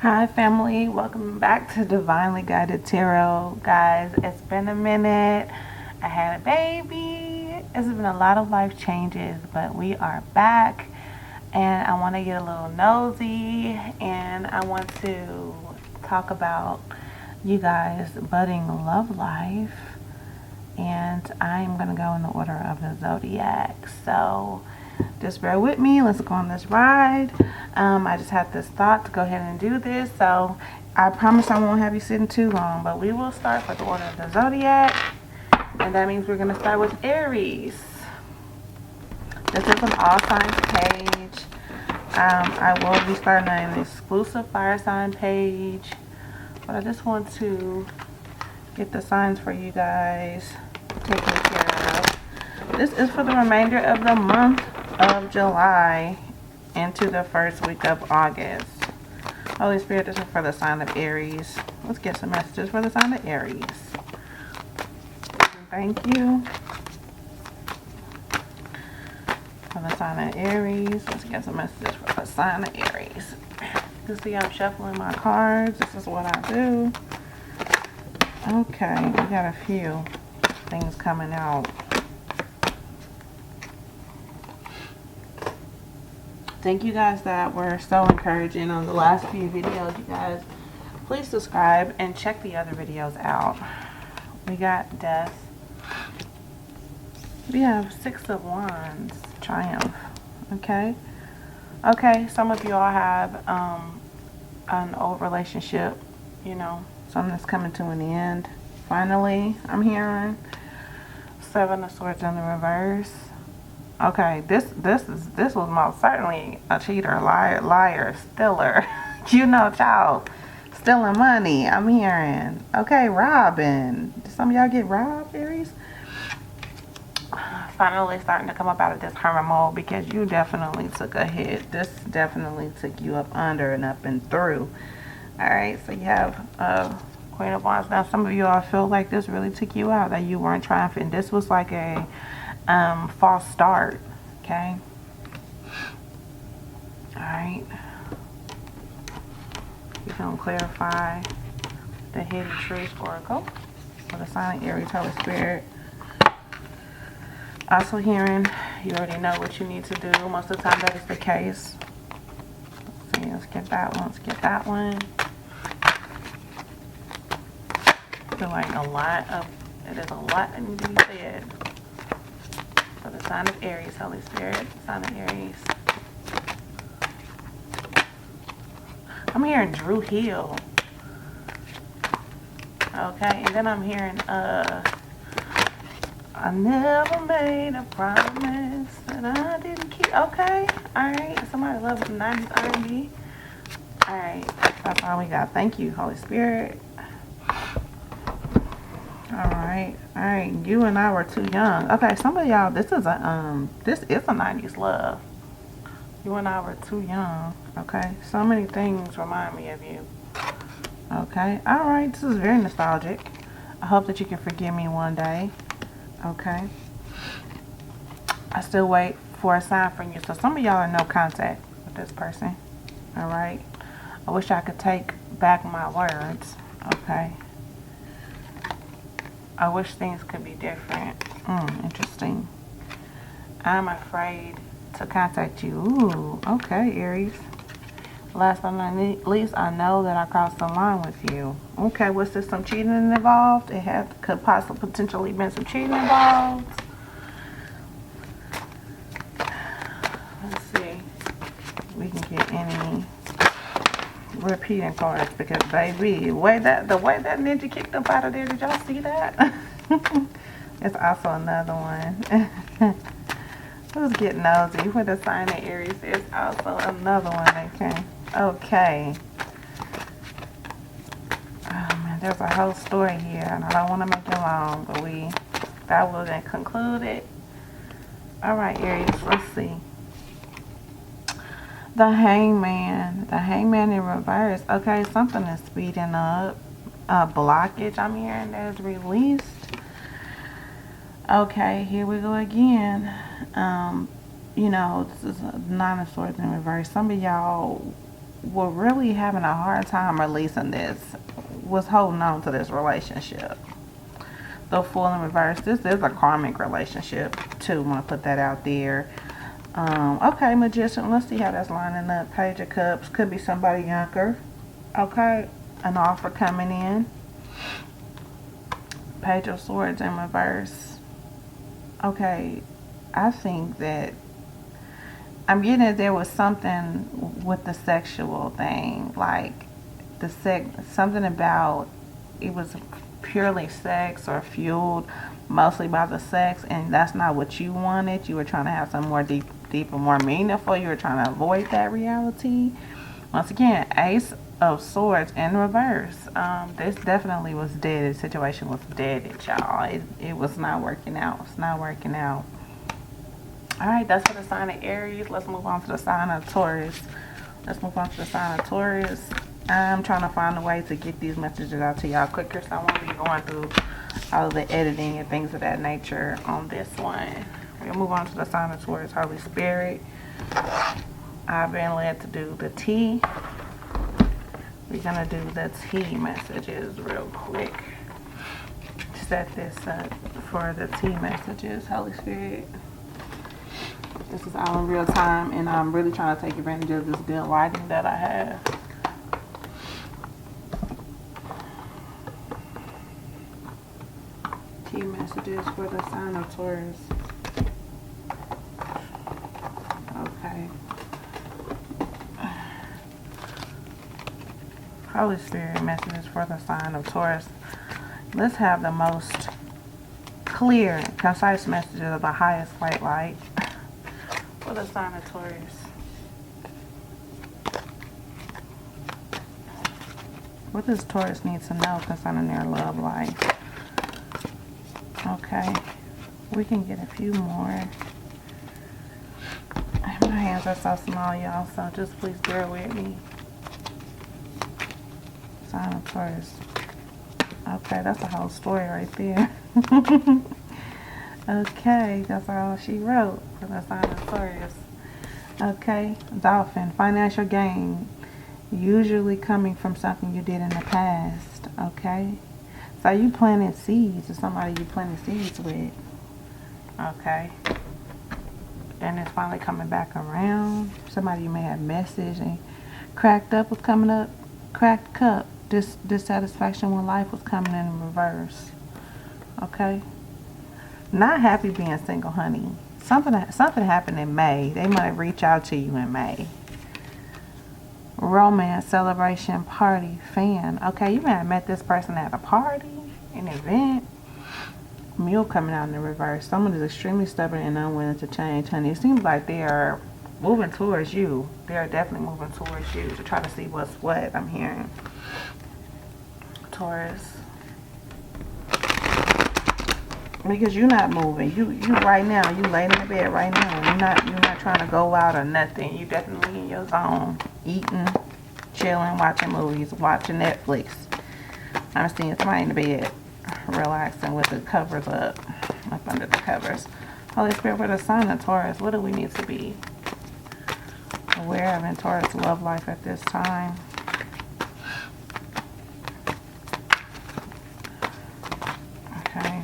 Hi family, welcome back to Divinely Guided Tarot. Guys, it's been a minute. I had a baby. It's been a lot of life changes, but we are back and I want to get a little nosy and I want to talk about you guys' budding love life. And I'm going to go in the order of the zodiac. So just bear with me. Let's go on this ride. I just had this thought to go ahead and do this. So I promise I won't have you sitting too long. But we will start with the order of the zodiac. And that means we're going to start with Aries. This is an all signs page. I will be starting an exclusive fire sign page. But I just want to get the signs for you guys taken care of. This is for the remainder of the month of July into the first week of August. Holy Spirit, this is for the sign of Aries. Let's get some messages for the sign of Aries. Thank you. For the sign of Aries. Let's get some messages for the sign of Aries. You see I'm shuffling my cards. This is what I do. Okay, we got a few things coming out. Thank you guys that were so encouraging on the last few videos. You guys, please subscribe and check the other videos out. We got Death. We have Six of Wands, Triumph. Okay. Okay, some of you all have an old relationship, you know, something that's coming to an end. Finally, I'm hearing Seven of Swords in the reverse. Okay, this was most certainly a cheater, liar, stealer. You know, child, stealing money. I'm hearing. Okay, robbing. Did some of y'all get robbed, Aries? Finally starting to come up out of this hermit mode because you definitely took a hit. This definitely took you up under and up and through. All right, so you have Queen of Wands. Now, some of you all feel like this really took you out, that you weren't triumphant. This was like a false start. Okay. All right. We're going to clarify the hidden truth oracle for the sign of Aries, Holy Spirit. Also hearing, you already know what you need to do. Most of the time that is the case. Let's see, let's get that one. Let's get that one. I feel like it is a lot that needs to be said. For the sign of Aries, Holy Spirit, sign of Aries. I'm hearing Drew Hill. Okay, and then I'm hearing I never made a promise that I didn't keep. Okay, alright. Somebody loves some 90s R&B. Alright, that's all we got. Thank you, Holy Spirit. Alright, alright. You and I were too young. Okay, some of y'all, this is a 90s love. You and I were too young. Okay, so many things remind me of you. Okay, alright. This is very nostalgic. I hope that you can forgive me one day. Okay. I still wait for a sign from you. So some of y'all are no contact with this person. Alright. I wish I could take back my words. Okay. I wish things could be different. Interesting. I'm afraid to contact you. Ooh, okay, Aries. Last but not least, I know that I crossed the line with you. Okay, was there some cheating involved? Could possibly potentially been some cheating involved. Let's see. We can get any repeating cards because baby, the way that ninja kicked up out of there, did y'all see that? It's also another one. Let's get nosy. For the sign of Aries, there's also another one that came. Okay. Oh man, there's a whole story here, and I don't want to make it long, but that will then conclude it. All right, Aries. Let's see. The Hangman in reverse. Okay, something is speeding up. A blockage I'm hearing that is released. Okay, here we go again. You know, this is a Nine of Swords in reverse. Some of y'all were really having a hard time releasing this, was holding on to this relationship. The Fool in reverse. This is a karmic relationship too. Want to put that out there. Okay, Magician. Let's see how that's lining up. Page of Cups. Could be somebody younger. Okay, an offer coming in. Page of Swords in reverse. Okay, I think that I'm getting that there was something with the sexual thing, like something about it was purely sex or fueled mostly by the sex, and that's not what you wanted. You were trying to have something more deeper, more meaningful. You were trying to avoid that reality. Once again, Ace of Swords in reverse. This definitely was dead. The situation was dead, y'all. It was not working out. It's not working out. Alright, that's for the sign of Aries. Let's move on to the sign of Taurus. I'm trying to find a way to get these messages out to y'all quicker, so I won't be going through all of the editing and things of that nature on this one. We'll move on to the sign of Taurus. Holy Spirit, I've been led to do the T. We're gonna do the T messages real quick. Set this up for the T messages. Holy Spirit, this is all in real time, and I'm really trying to take advantage of this good lighting that I have. T messages for the sign of Taurus. Okay. Holy Spirit messages for the sign of Taurus. Let's have the most clear, concise messages of the highest white light for the sign of Taurus. What does Taurus need to know concerning their love life? Okay, we can get a few more. My hands are so small, y'all, so just please bear with me. Sign of Taurus. Okay, that's a whole story right there. Okay, that's all she wrote for the sign of Taurus. Okay, Dolphin, financial gain, usually coming from something you did in the past. Okay, so you planted seeds, or somebody you planted seeds with. Okay, and it's finally coming back around. Somebody you may have messaged and cracked up was coming up. Cracked cup. Dissatisfaction with life was coming in reverse. Okay, not happy being single, honey. Something happened in May. They might reach out to you in May. Romance, celebration, party, fan. Okay, you may have met this person at a party, an event. Mule coming out in the reverse. Someone is extremely stubborn and unwilling to change, honey. It seems like they are moving towards you. They are definitely moving towards you to try to see what's what. I'm hearing. Taurus. Because you're not moving. You right now, you laid in the bed right now. You're not trying to go out or nothing. You definitely in your zone. Eating, chilling, watching movies, watching Netflix. I'm seeing somebody in the bed, relaxing with the covers up under the covers. Holy Spirit, for the sign of Taurus, what do we need to be aware of in Taurus love life at this time? Okay.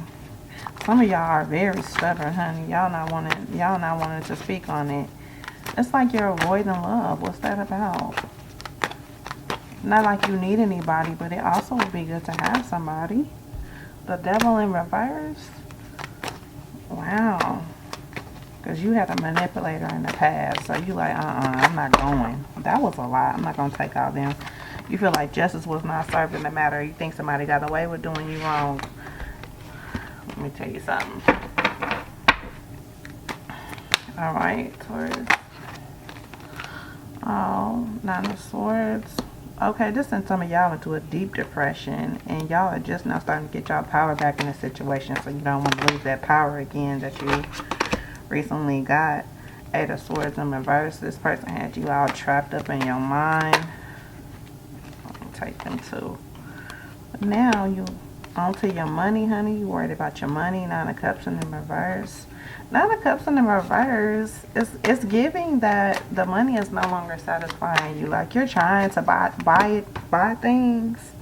Some of y'all are very stubborn, honey. Y'all not wanting to speak on it. It's like you're avoiding love. What's that about? Not like you need anybody, but it also would be good to have somebody. The Devil in reverse. Wow. Because you had a manipulator in the past. So you like, I'm not going. That was a lot. I'm not going to take all them. You feel like justice was not served in the matter. You think somebody got away with doing you wrong. Let me tell you something. Alright, Taurus. Oh, Nine of Swords. Okay, this sent some of y'all into a deep depression. And y'all are just now starting to get y'all power back in the situation. So you don't want to lose that power again that you recently got. Eight of Swords in reverse. This person had you all trapped up in your mind. Let me take them too. But now On to your money, honey. You worried about your money. Nine of Cups in the reverse. Nine of Cups in the reverse. It's giving that the money is no longer satisfying you. Like you're trying to buy things,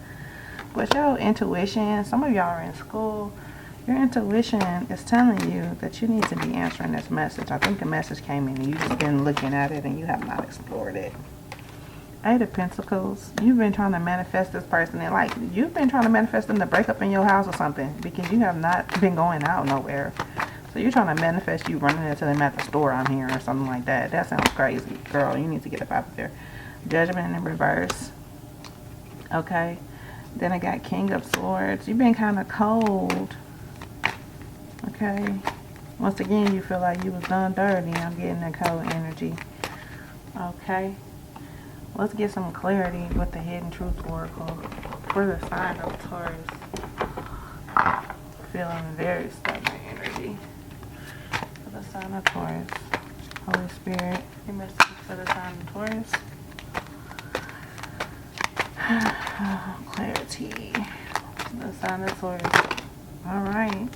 but your intuition. Some of y'all are in school. Your intuition is telling you that you need to be answering this message. I think the message came in and you've just been looking at it and you have not explored it. Eight of Pentacles. You've been trying to manifest this person, and like you've been trying to manifest them to break up in your house or something because you have not been going out nowhere. So you're trying to manifest you running into them at the store on here or something like that. That sounds crazy. Girl, you need to get up out of there. Judgment in reverse. Okay. Then I got King of Swords. You've been kind of cold. Okay. Once again, you feel like you was done dirty. I'm getting that cold energy. Okay. Let's get some clarity with the Hidden Truth Oracle for the sign of Taurus. Feeling very stubborn energy. For the sign of Taurus. Holy Spirit, any messages for the sign of Taurus? Clarity. The sign of Taurus. Alright.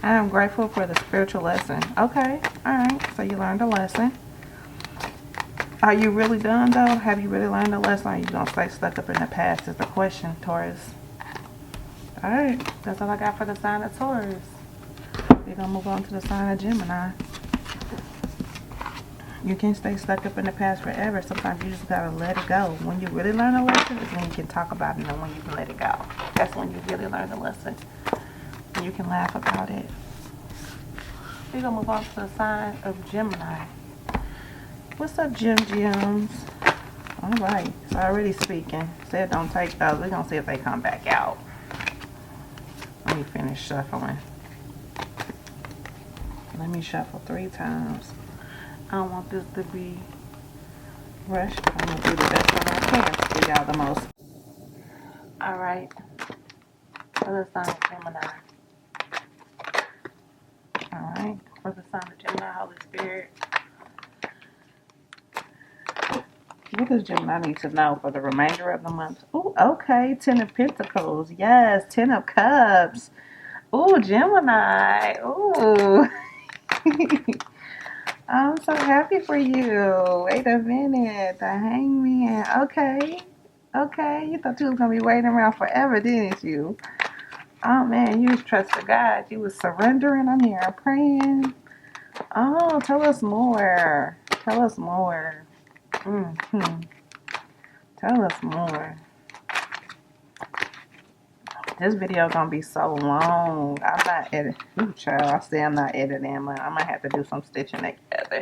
I am grateful for the spiritual lesson. Okay. Alright. So you learned a lesson. Are you really done though? Have you really learned a lesson? Or are you going to stay stuck up in the past is the question, Taurus. Alright, that's all I got for the sign of Taurus. We're going to move on to the sign of Gemini. You can stay stuck up in the past forever. Sometimes you just got to let it go. When you really learn a lesson is when you can talk about it and when you can let it go. That's when you really learn the lesson. And you can laugh about it. We're going to move on to the sign of Gemini. What's up, Gems? Alright, it's already speaking. Said don't take those. We're going to see if they come back out. Let me finish shuffling. Let me shuffle 3 times. I don't want this to be rushed. I'm going to do the best that I can to give y'all the most. Alright. For the sign of Gemini. Alright. For the sign of Gemini, Holy Spirit. What does Gemini need to know for the remainder of the month? Oh, okay. 10 of Pentacles. Yes. 10 of Cups. Oh, Gemini. Oh. I'm so happy for you. Wait a minute. The Hangman. Okay. Okay. You thought you was going to be waiting around forever, didn't you? Oh, man. You was trusting God. You was surrendering. I'm here praying. Oh, tell us more. Tell us more. Mm-hmm. Tell us more. This video gonna be so long. I'm not editing. Ooh, child, I say I'm not editing, but I might have to do some stitching together.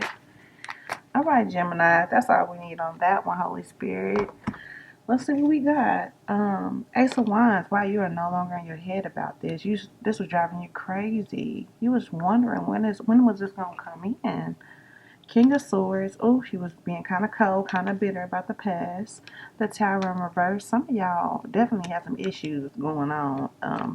Alright, Gemini. That's all we need on that one, Holy Spirit. Let's see what we got. Ace of Wands. Why you are no longer in your head about this. This was driving you crazy. You was wondering when was this gonna come in? King of Swords. Oh, she was being kind of cold, kind of bitter about the past. The Tower in reverse. Some of y'all definitely have some issues going on.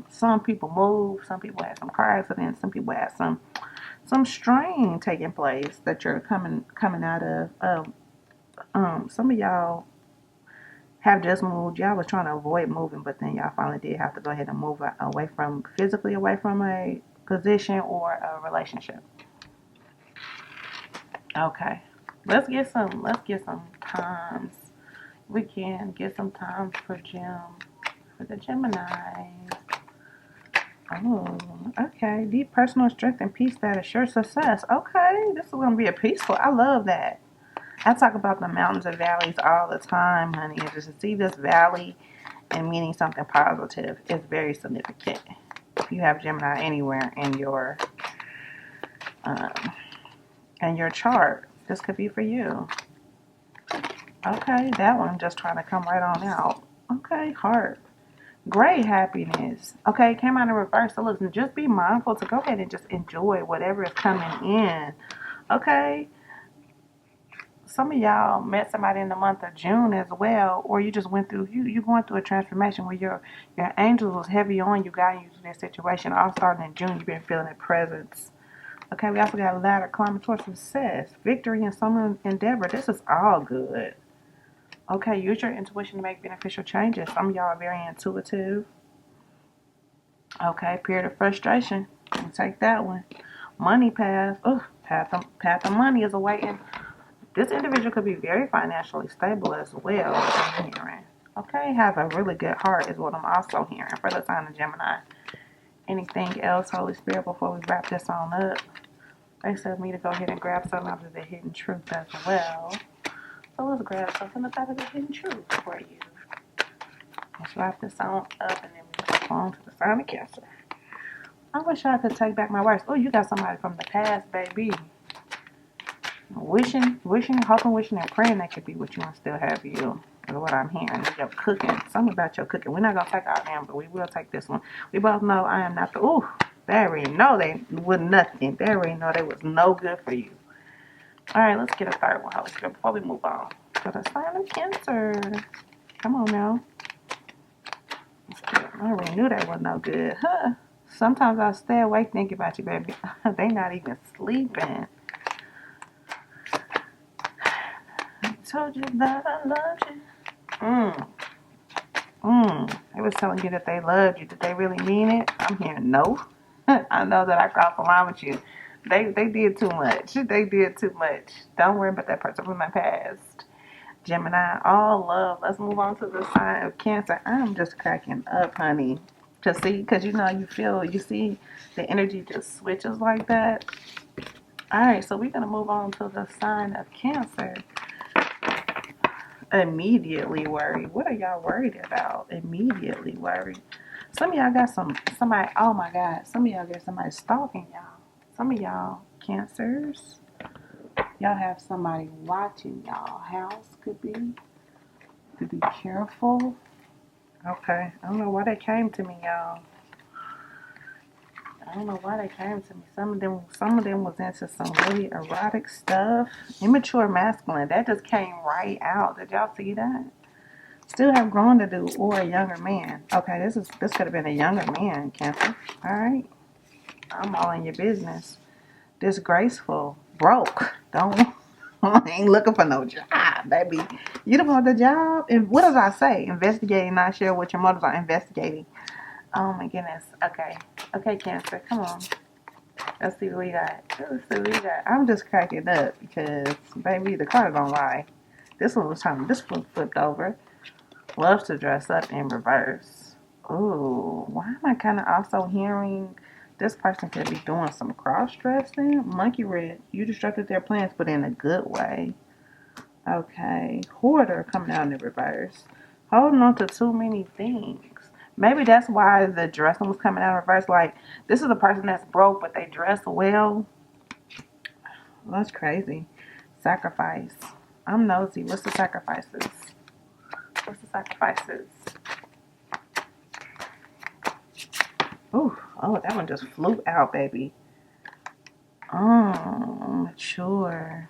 Some people moved. Some people had some car accidents. Some people had some strain taking place that you're coming out of. Some of y'all have just moved. Y'all was trying to avoid moving, but then y'all finally did have to go ahead and move physically away from a position or a relationship. Okay, let's get some times. We can get some times for the Gemini. Oh, okay. Deep personal strength and peace that assure success. Okay, this is gonna be a peaceful. I love that. I talk about the mountains and valleys all the time, honey. And just to see this valley and meaning something positive is very significant. If you have Gemini anywhere in your chart, this could be for you. Okay, that one just trying to come right on out. Okay, heart. Great happiness. Okay, came out in reverse. So listen, just be mindful to go ahead and just enjoy whatever is coming in. Okay? Some of y'all met somebody in the month of June as well, or you just went through, you going through a transformation where your angels was heavy on you, guiding you through this situation. All starting in June, you've been feeling a presence. Okay, we also got a ladder climbing towards success, victory in some endeavor. This is all good. Okay, use your intuition to make beneficial changes. Some of y'all are very intuitive. Okay, period of frustration. I'll take that one. Money path. Oh, path of money is awaiting. This individual could be very financially stable as well. I'm hearing. Okay, have a really good heart is what I'm also hearing for the sign of Gemini. Anything else, Holy Spirit, before we wrap this on up? They said me to go ahead and grab something out of the hidden truth as well. So let's grab something out of the hidden truth for you. Let's wrap this on up and then we move on to the sign of Cancer. I wish I could take back my words. Oh, you got somebody from the past, baby. Wishing, hoping, wishing, and praying that could be what you want to still have you. Is what I'm hearing. Your cooking. Something about your cooking. We're not going to take all them, but we will take this one. We both know I am not the... Ooh, they already know they was nothing. They already know they was no good for you. All right, let's get a third one, Holy Spirit, before we move on to the sign of Cancer. Come on now. I already knew they was no good. Huh? Sometimes I stay awake thinking about you, baby. They not even sleeping. I told you that I loved you. They was telling you that they loved you. Did they really mean it? I'm hearing no. I know that I crossed the line with you. They did too much. They did too much. Don't worry about that person from my past. Gemini, all love. Let's move on to the sign of Cancer. I'm just cracking up, honey. Just see, because you know, you see the energy just switches like that. All right, so we're going to move on to the sign of Cancer. Immediately worried. What are y'all worried about? Immediately worried. Some of y'all got somebody, oh my God, some of y'all got somebody stalking y'all. Some of y'all Cancers, y'all have somebody watching y'all house. Could be careful. Okay, I don't know why they came to me, y'all. I don't know why they came to me. Some of them was into some really erotic stuff. Immature masculine. That just came right out. Did y'all see that? Still have growing to do, or a younger man. Okay, this could have been a younger man, Cancer. All right, I'm all in your business. Disgraceful, broke. Don't. I ain't looking for no job, baby. You don't want the job. And what does I say? Investigating, not sure what your motives are. Investigating. Oh my goodness. Okay, Cancer. Come on. Let's see what we got. I'm just cracking up because, baby, the card don't lie. This one flipped over. Loves to dress up in reverse. Ooh, why am I kind of also hearing this person could be doing some cross-dressing? Monkey red, you disrupted their plans, but in a good way. Okay, hoarder coming out in the reverse. Holding on to too many things. Maybe that's why the dressing was coming out in reverse. Like, this is a person that's broke, but they dress well. That's crazy. Sacrifice. I'm nosy. What's the sacrifices? Ooh, oh, that one just flew out, baby. Mature.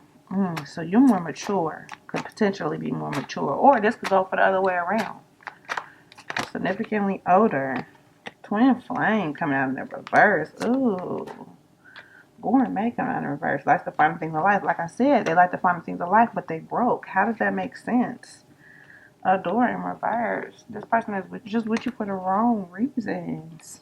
So you're more mature. Could potentially be more mature. Or this could go for the other way around. Significantly older. Twin flame coming out in the reverse. Ooh. Gourmet coming out in reverse. Likes the finer things of life. Like I said, they like the finer things of life, but they broke. How does that make sense? Adore in reverse. This person is just with you for the wrong reasons.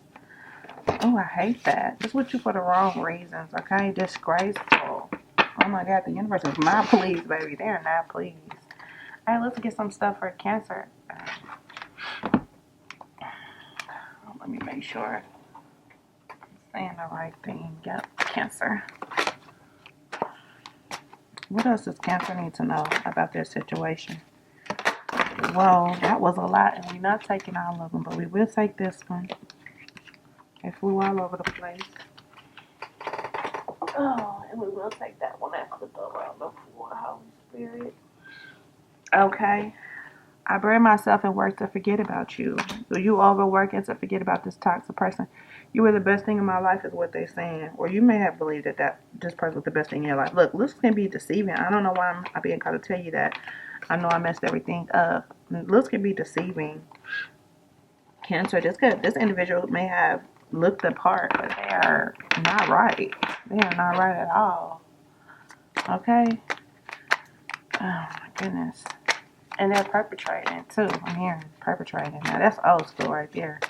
Oh, I hate that. Just with you for the wrong reasons, okay? Disgraceful. Oh my God, the universe is not pleased, baby. They're not pleased. All right, let's get some stuff for Cancer. Let me make sure I'm saying the right thing. Yep, Cancer. What else does Cancer need to know about their situation? Well, that was a lot, and we're not taking all of them, but we will take this one. It flew all over the place. Oh, and we will take that one that flipped over on the floor, Holy Spirit. Okay. I burn myself in work to forget about you. So you overworking to forget about this toxic person. You were the best thing in my life is what they're saying. Or you may have believed that this person was the best thing in your life. Look, looks can be deceiving. I don't know why I'm being called to tell you that. I know I messed everything up. Looks can be deceiving. Cancer, this individual may have looked the part, but they are not right. They are not right at all. Okay? Oh my goodness. And they're perpetrating too. I'm hearing perpetrating. Now that's old school right there.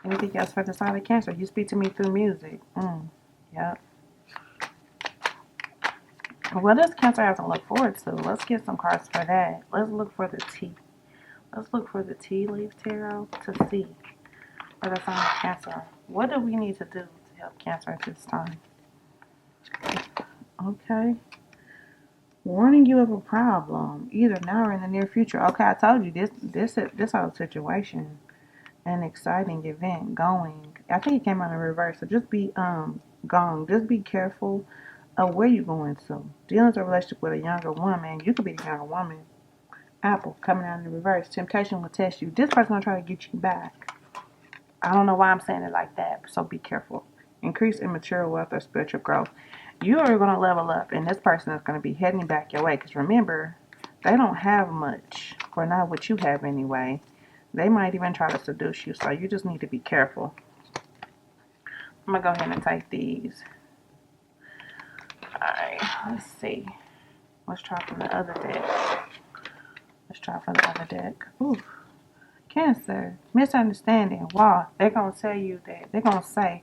Anything else for the sign of Cancer? You speak to me through music. Yep. What does Cancer have to look forward to? Let's get some cards for that. Let's look for the tea. Let's look for the tea leaf tarot to see for the sign of Cancer. What do we need to do to help Cancer at this time? Okay. Warning you of a problem, either now or in the near future. Okay, I told you this whole situation, an exciting event going. I think it came out in reverse. So just be gone. Just be careful of where you're going to. Dealing with a relationship with a younger woman. You could be the younger woman. Apple coming out in the reverse. Temptation will test you. This person's gonna try to get you back. I don't know why I'm saying it like that, so be careful. Increase in material wealth or spiritual growth. You are going to level up, and this person is going to be heading back your way. Because remember, they don't have much, or not what you have anyway. They might even try to seduce you, so you just need to be careful. I'm going to go ahead and take these. Alright, let's see. Let's try from the other deck. Let's try from the other deck. Ooh. Cancer, misunderstanding. Wow, they're going to tell you that. They're going to say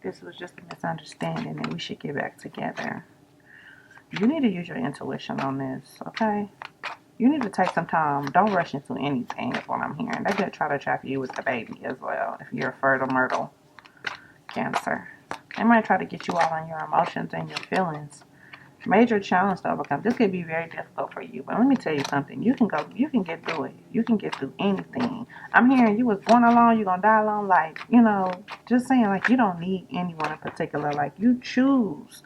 this was just a misunderstanding and we should get back together. You need to use your intuition on this, okay? You need to take some time. Don't rush into anything, is what I'm hearing. They could try to trap you with the baby as well if you're a fertile myrtle, Cancer. They might try to get you all on your emotions and your feelings. Major challenge to overcome. This could be very difficult for you, but let me tell you something. You can get through it. You can get through anything. I'm hearing you was born alone, you're gonna die alone. Like, just saying, like, you don't need anyone in particular. Like, you choose.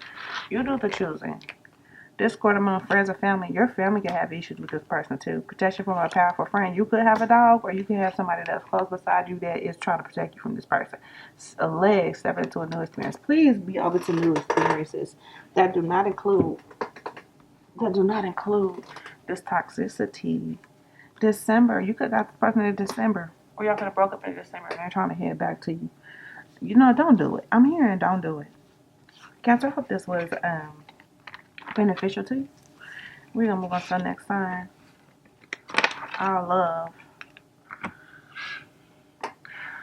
You do the choosing. Discord among friends and family. Your family can have issues with this person too. Protection from a powerful friend. You could have a dog, or you can have somebody that's close beside you that is trying to protect you from this person. A leg stepping into a new experience. Please be open to new experiences that do not include this toxicity. December. You could have got the person in December, or y'all could have broke up in December and they're trying to head back to you. Don't do it. I'm hearing don't do it. Cancer, I hope this was beneficial to you. We're gonna move on to the next sign. Our love.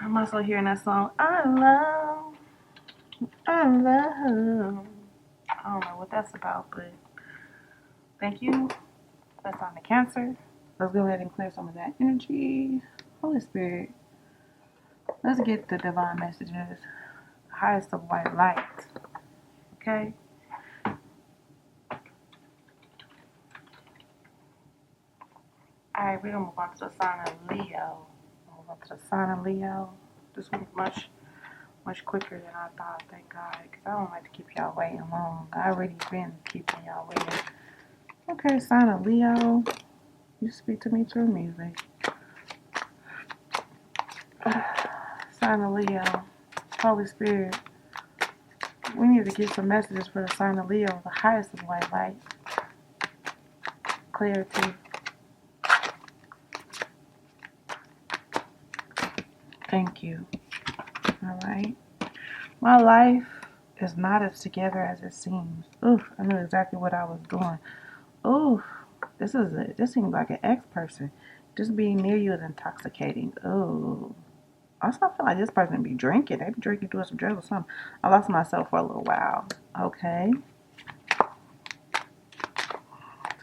I'm also hearing that song. I love. I don't know what that's about, but thank you. That's on the Cancer. Let's go ahead and clear some of that energy. Holy Spirit. Let's get the divine messages. Highest of white light. Okay? Alright, we're going to move on to the sign of Leo. Move on to the sign of Leo. This one's much quicker than I thought, thank God. Because I don't like to keep y'all waiting long. I already been keeping y'all waiting. Okay, sign of Leo. You speak to me through music. Sign of Leo. Holy Spirit. We need to get some messages for the sign of Leo. The highest of white light. Clarity. Thank you. Alright. My life is not as together as it seems. Oof, I knew exactly what I was doing. Oof, this seems like an ex-person. Just being near you is intoxicating. Ooh. Also, I feel like this person be drinking. They be drinking, doing some drugs or something. I lost myself for a little while. Okay.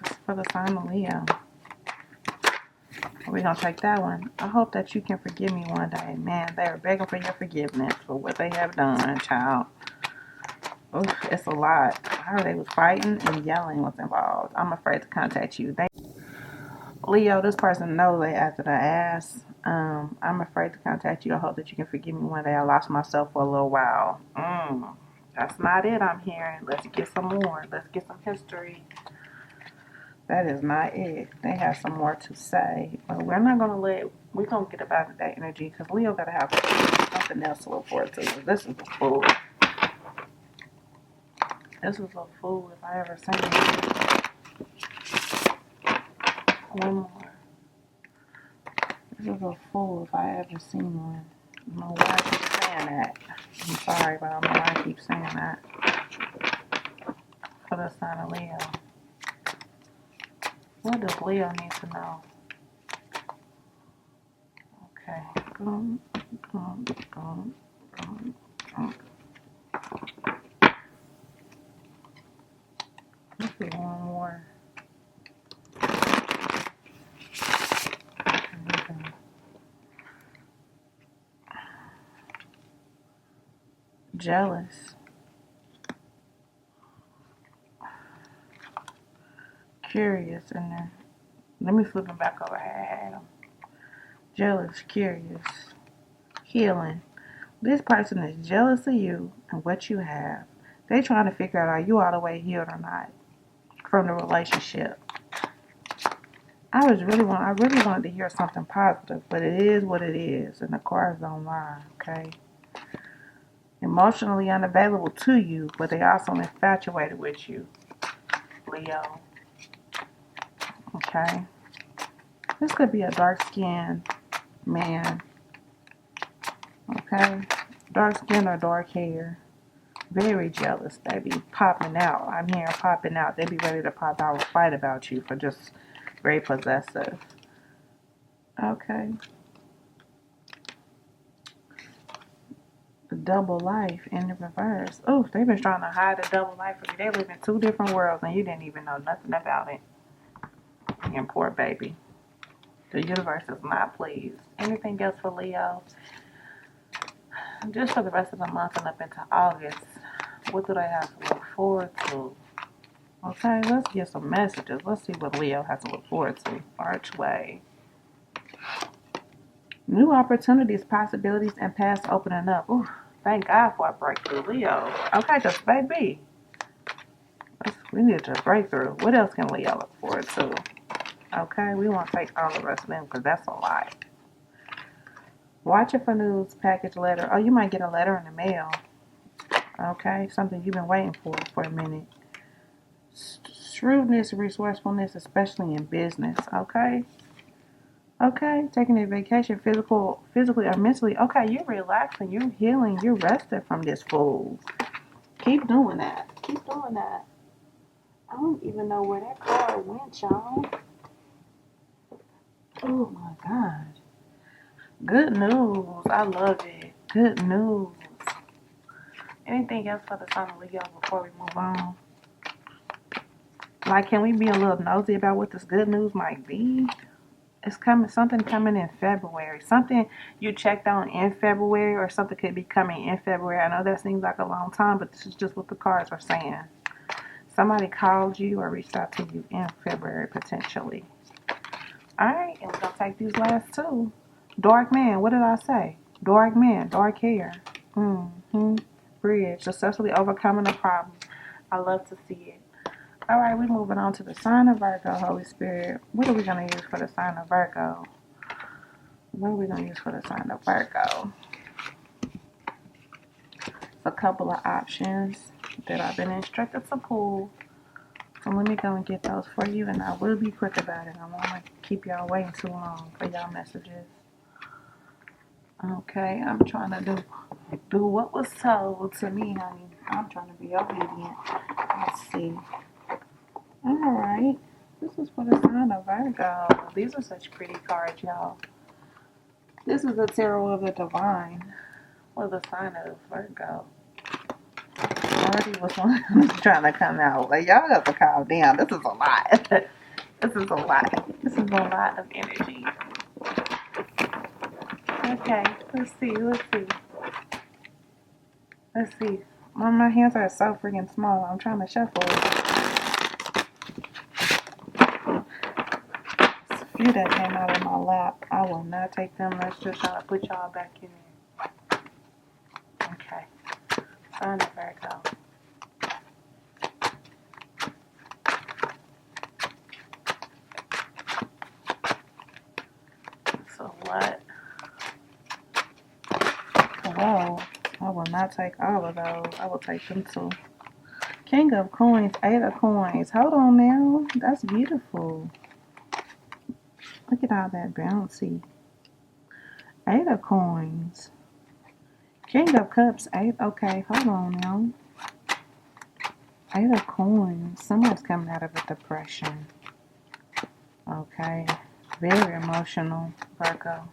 Just for the sign of Leo. We're going to take that one. I hope that you can forgive me one day. Man, they are begging for your forgiveness for what they have done, child. Oof, it's a lot. I heard they was fighting and yelling was involved. I'm afraid to contact you. Leo, this person knows they after the ass. I'm afraid to contact you. I hope that you can forgive me one day. I lost myself for a little while. That's not it I'm hearing. Let's get some more. Let's get some history. That is not it. They have some more to say. But we're not going to we're going to get about that energy because Leo got to have something else to look forward to. This is a fool. This was a fool if I ever seen it. One more. This is a fool if I ever seen one. I don't know why I keep saying that. I'm sorry, but I don't know why I keep saying that. For the sign of Leo. What does Leo need to know? Okay. Let's do one more. Jealous. Curious in there. Let me flip them back over. I had them. Jealous, curious, healing. This person is jealous of you and what you have. They trying to figure out are you all the way healed or not from the relationship. I really wanted to hear something positive, but it is what it is, and the cards don't lie. Okay. Emotionally unavailable to you, but they also infatuated with you, Leo. Okay. This could be a dark-skinned man. Okay. Dark skin or dark hair. Very jealous. They be popping out. I'm hearing popping out. They be ready to pop out and fight about you for just very possessive. Okay. The double life in the reverse. Oh, they've been trying to hide the double life from you. They live in two different worlds and you didn't even know nothing about it. And poor baby. The universe is not pleased. Anything else for Leo? Just for the rest of the month and up into August, what do they have to look forward to? Okay, let's get some messages. Let's see what Leo has to look forward to. Archway. New opportunities, possibilities, and paths opening up. Ooh, thank God for a breakthrough, Leo. Okay, just baby. We need a breakthrough. What else can Leo look forward to? Okay, we won't take all the rest of them because that's a lot. Watching for news, package, letter. Oh, you might get a letter in the mail. Okay, something you've been waiting for a minute. Shrewdness, resourcefulness, especially in business. Okay. Okay, taking a vacation, physically or mentally. Okay, you're relaxing, you're healing, you're rested from this fool. Keep doing that. Keep doing that. I don't even know where that card went, y'all. Oh my God. Good news. I love it. Good news. Anything else for the sign of Leo before we move on? Like, can we be a little nosy about what this good news might be? It's coming, something coming in February. Something you checked on in February, or something could be coming in February. I know that seems like a long time, but this is just what the cards are saying. Somebody called you or reached out to you in February, potentially. Alright, and we're going to take these last two. Dark man, what did I say? Dark man, dark hair. Bridge, successfully overcoming a problem. I love to see it. Alright, we're moving on to the sign of Virgo, Holy Spirit. What are we going to use for the sign of Virgo? What are we going to use for the sign of Virgo? A couple of options that I've been instructed to pull. So let me go and get those for you, and I will be quick about it. I won't want to keep y'all waiting too long for y'all messages. Okay, I'm trying to do what was told to me, honey. I'm trying to be obedient. Let's see. Alright, this is for the sign of Virgo. These are such pretty cards, y'all. This is the Tarot of the Divine for the sign of Virgo. Already was trying to come out. Like, y'all have to calm down. This is a lot. This is a lot. This is a lot of energy. Okay, let's see. My hands are so freaking small. I'm trying to shuffle. It's a few that came out of my lap. I will not take them. Let's just try to put y'all back in there. Okay. Sign of Virgo. So what? Whoa. I will not take all of those. I will take them too. King of Coins, Eight of Coins. Hold on now. That's beautiful. Look at all that bouncy. Eight of Coins. King of Cups, Eight. Okay, hold on now. Eight of Coins. Someone's coming out of a depression. Okay. Very emotional, Virgo.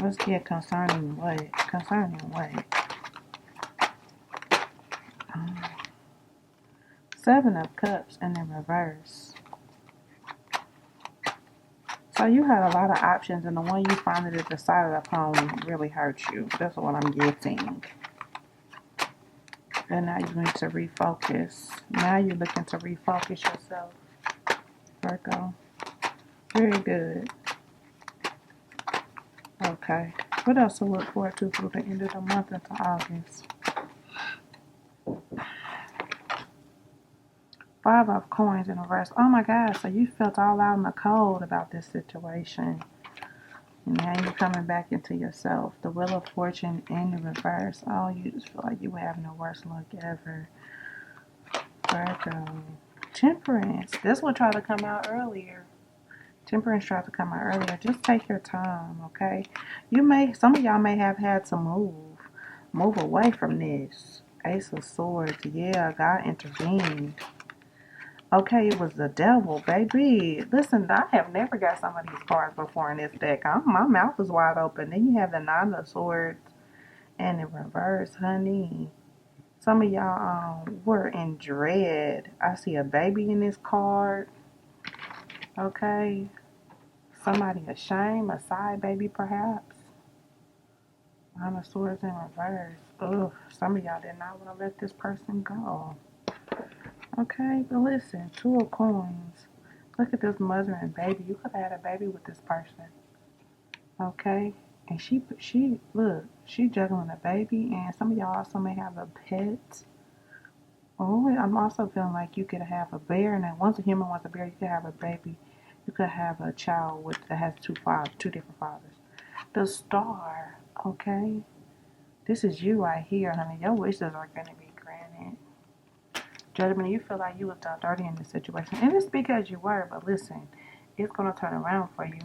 Let's get concerning what? Concerning what? Seven of Cups in the reverse. So you had a lot of options, and the one you finally decided upon really hurt you. That's what I'm getting. And now you need to refocus. Now you're looking to refocus yourself, Virgo. Very good. Okay. What else to look forward to through the end of the month into August? Five of Coins in reverse. Oh my God. So you felt all out in the cold about this situation. And now you're coming back into yourself. The Wheel of Fortune in the reverse. Oh, you just feel like you were having the worst luck ever. Virgo. Temperance. This will try to come out earlier. Temperance tried to come out earlier. Just take your time, okay? Some of y'all may have had to move away from this. Ace of Swords. Yeah, God intervened. Okay, it was the devil, baby. Listen, I have never got some of these cards before in this deck. My mouth is wide open. Then you have the Nine of Swords and the reverse, honey. Some of y'all were in dread. I see a baby in this card. Okay. Somebody ashamed, a side baby perhaps. Nine of Swords in reverse. Ugh, some of y'all did not want to let this person go. Okay, but listen, Two of Coins. Look at this mother and baby. You could have had a baby with this person. Okay? And she juggling a baby, and some of y'all also may have a pet. Oh, I'm also feeling like you could have a bear, and then once a human wants a bear, you could have a baby. You could have a child that has two different fathers. The Star, okay? This is you right here, honey. Your wishes are going to be granted. Judgment, you feel like you was done dirty in this situation. And it's because you were, but listen, it's going to turn around for you.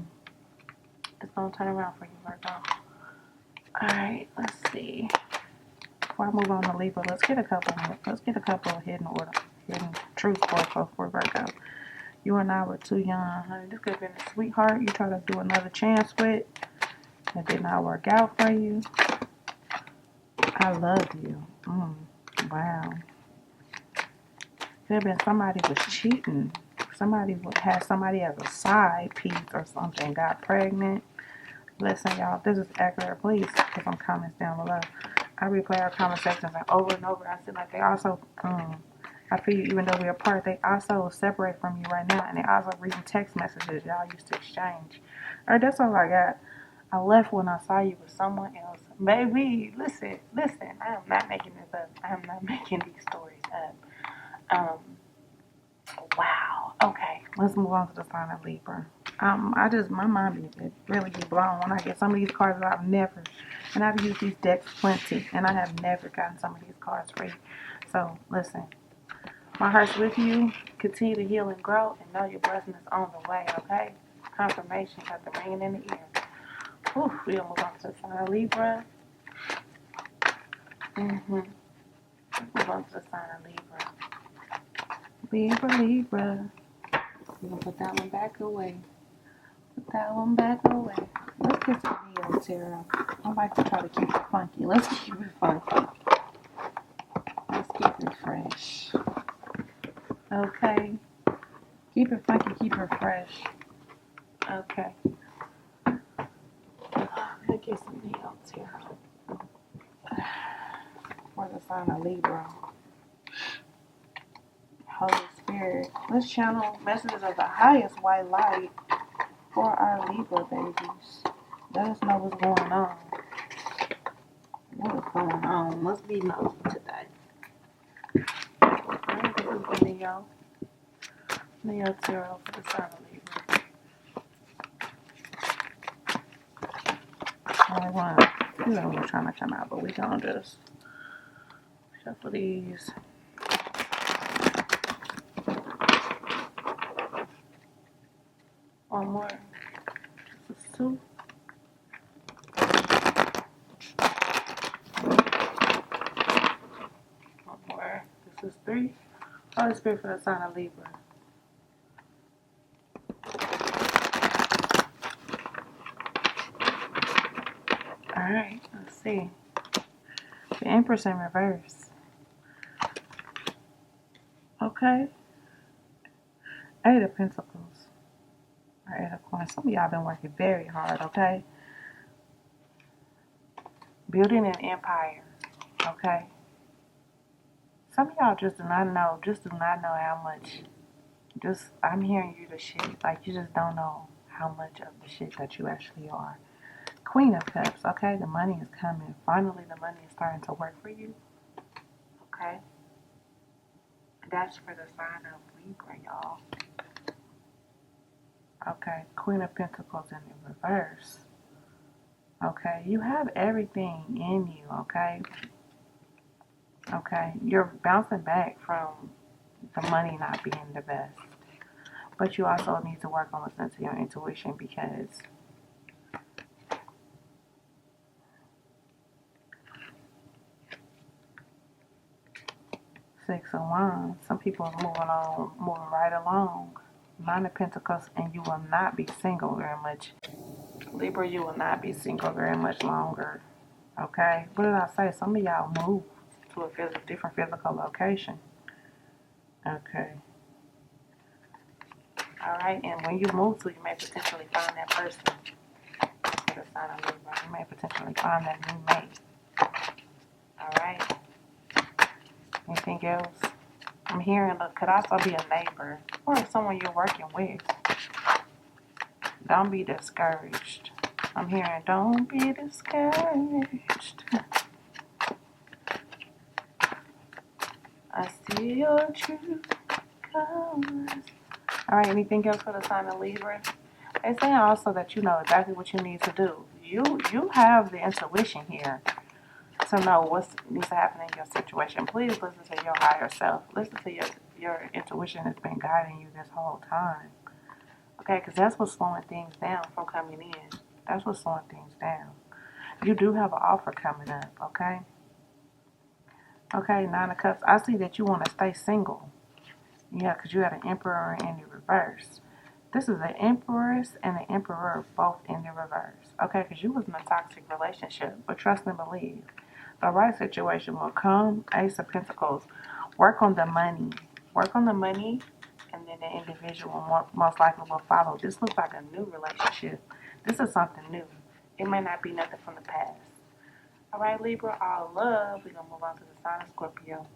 It's going to turn around for you, Virgo. Alright, let's see. Before I move on to Libra, let's get a couple of hidden truth cards for Virgo. You and I were too young, honey. This could have been a sweetheart you tried to do another chance with. It did not work out for you. I love you. Wow. Could have been somebody was cheating. Somebody had somebody as a side piece or something. Got pregnant. Listen, y'all, this is accurate. Please put some comments down below. I replay our conversations over and over. I feel like they also, I feel you, even though we're apart, they also separate from you right now. And they also reading text messages y'all used to exchange. Alright, that's all I got. I left when I saw you with someone else. Baby, listen. I am not making this up. I am not making these stories up. Wow. Okay, let's move on to the sign of Libra. My mind really be blown when I get some of these cards that I've used these decks plenty, and I have never gotten some of these cards free. So, listen, my heart's with you. Continue to heal and grow, and know your blessing is on the way, okay? Confirmation got the ringing in the ear. We'll move on to the sign of Libra. Move on to the sign of Libra. Libra. We're going to put that one back away. Let's get some Neo Tarot. I like to try to keep it funky. Let's keep it funky. Let's keep it fresh. Okay. Keep it funky, keep it fresh. Okay. Let's get some Neo Tarot. For the sign of Libra. Holy Spirit. Let's channel messages of the highest white light for our Libra babies. Let us know what's going on. What is going on? Let's be nosy today. Alright, this is Neo Tarot for the sign of Libra. You know we're trying to come out, but we gonna just shuffle these. One more. This is 2. One more. This is 3. Holy Spirit for the sign of Libra. Alright, let's see. The Empress in reverse. Okay. Eight of Pentacles. Or Eight of Coins. Some of y'all been working very hard, okay? Building an empire, okay? Some of y'all just do not know how much. I'm hearing you the shit. Like, you just don't know how much of the shit that you actually are. Queen of Cups, okay? The money is coming. Finally, the money is starting to work for you, okay? That's for the sign of Libra, y'all. Okay, Queen of Pentacles in the reverse. Okay, you have everything in you, okay? Okay, you're bouncing back from the money not being the best. But you also need to work on listening to your intuition because Six of Wands, some people are moving right along. Nine of Pentacles, and you will not be single very much. Libra, you will not be single very much longer. Okay? What did I say? Some of y'all moved to a different physical location. Okay. Alright, and when you move to, you may potentially find that person. For the sign of Libra, you may potentially find that new mate. Alright? Anything else? I'm hearing, look, could also be a neighbor or someone you're working with. Don't be discouraged. I'm hearing, don't be discouraged. I see your true colors. Alright, anything else for the sign of Libra? They're saying also that you know exactly what you need to do. You have the intuition here to know what needs to happen in your situation. Please listen to your higher self. Listen to your intuition that's been guiding you this whole time. Okay, because that's what's slowing things down from coming in. That's what's slowing things down. You do have an offer coming up, okay? Okay, Nine of Cups. I see that you want to stay single. Yeah, because you had an Emperor in the reverse. This is an Empress and an Emperor both in the reverse. Okay, because you was in a toxic relationship. But trust and believe. The right situation will come. Ace of Pentacles. Work on the money. Work on the money, and then the individual most likely will follow. This looks like a new relationship. This is something new. It may not be nothing from the past. All right, Libra, all love. We're going to move on to the sign of Scorpio.